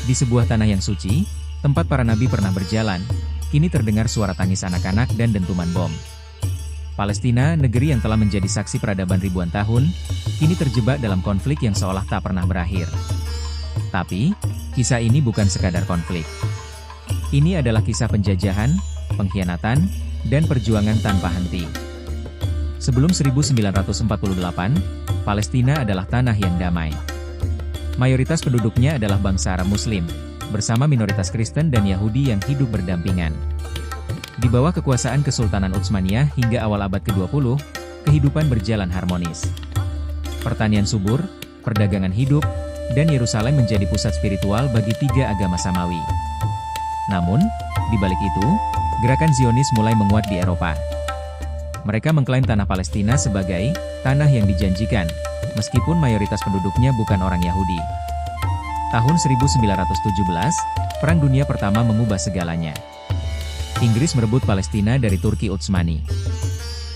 Di sebuah tanah yang suci, tempat para nabi pernah berjalan, kini terdengar suara tangis anak-anak dan dentuman bom. Palestina, negeri yang telah menjadi saksi peradaban ribuan tahun, kini terjebak dalam konflik yang seolah tak pernah berakhir. Tapi, kisah ini bukan sekadar konflik. Ini adalah kisah penjajahan, pengkhianatan, dan perjuangan tanpa henti. Sebelum 1948, Palestina adalah tanah yang damai. Mayoritas penduduknya adalah bangsa Arab Muslim, bersama minoritas Kristen dan Yahudi yang hidup berdampingan. Di bawah kekuasaan Kesultanan Utsmaniyah hingga awal abad ke-20, kehidupan berjalan harmonis. Pertanian subur, perdagangan hidup, dan Yerusalem menjadi pusat spiritual bagi tiga agama samawi. Namun, di balik itu, gerakan Zionis mulai menguat di Eropa. Mereka mengklaim tanah Palestina sebagai tanah yang dijanjikan, meskipun mayoritas penduduknya bukan orang Yahudi. Tahun 1917, Perang Dunia Pertama mengubah segalanya. Inggris merebut Palestina dari Turki Utsmani.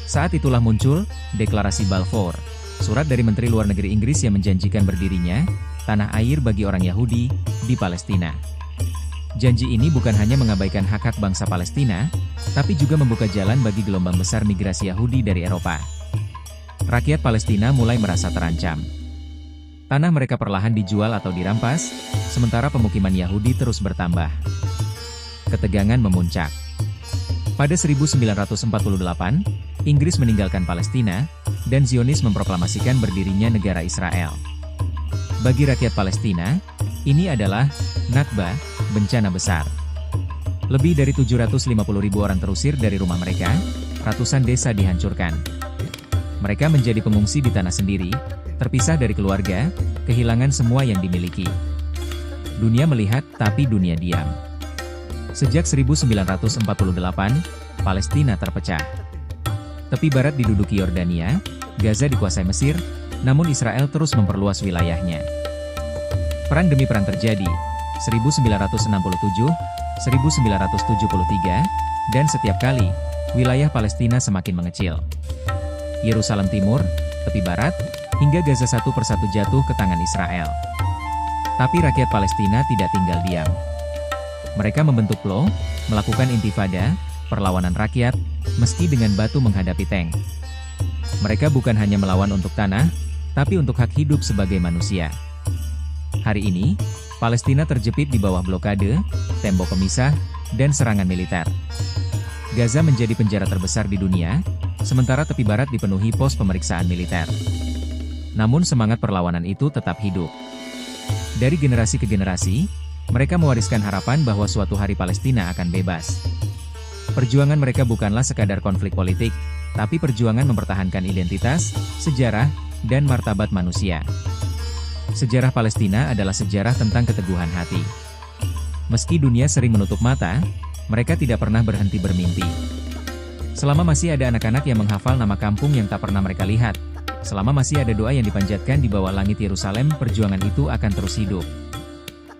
Saat itulah muncul Deklarasi Balfour, surat dari Menteri Luar Negeri Inggris yang menjanjikan berdirinya tanah air bagi orang Yahudi di Palestina. Janji ini bukan hanya mengabaikan hak-hak bangsa Palestina, tapi juga membuka jalan bagi gelombang besar migrasi Yahudi dari Eropa. Rakyat Palestina mulai merasa terancam. Tanah mereka perlahan dijual atau dirampas, sementara pemukiman Yahudi terus bertambah. Ketegangan memuncak. Pada 1948, Inggris meninggalkan Palestina, dan Zionis memproklamasikan berdirinya negara Israel. Bagi rakyat Palestina, ini adalah Nakba, bencana besar. Lebih dari 750.000 orang terusir dari rumah mereka, ratusan desa dihancurkan. Mereka menjadi pengungsi di tanah sendiri, terpisah dari keluarga, kehilangan semua yang dimiliki. Dunia melihat, tapi dunia diam. Sejak 1948, Palestina terpecah. Tepi barat diduduki Yordania, Gaza dikuasai Mesir, namun Israel terus memperluas wilayahnya. Perang demi perang terjadi, 1967, 1973, dan setiap kali, wilayah Palestina semakin mengecil. Yerusalem Timur, tepi barat, hingga Gaza satu persatu jatuh ke tangan Israel. Tapi rakyat Palestina tidak tinggal diam. Mereka membentuk PLO, melakukan intifada, perlawanan rakyat, meski dengan batu menghadapi tank. Mereka bukan hanya melawan untuk tanah, tapi untuk hak hidup sebagai manusia. Hari ini, Palestina terjepit di bawah blokade, tembok pemisah, dan serangan militer. Gaza menjadi penjara terbesar di dunia, sementara tepi barat dipenuhi pos pemeriksaan militer. Namun semangat perlawanan itu tetap hidup. Dari generasi ke generasi, mereka mewariskan harapan bahwa suatu hari Palestina akan bebas. Perjuangan mereka bukanlah sekadar konflik politik, tapi perjuangan mempertahankan identitas, sejarah, dan martabat manusia. Sejarah Palestina adalah sejarah tentang keteguhan hati. Meski dunia sering menutup mata, mereka tidak pernah berhenti bermimpi. Selama masih ada anak-anak yang menghafal nama kampung yang tak pernah mereka lihat, selama masih ada doa yang dipanjatkan di bawah langit Yerusalem, perjuangan itu akan terus hidup.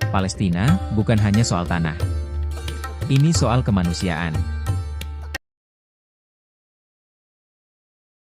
Palestina bukan hanya soal tanah. Ini soal kemanusiaan.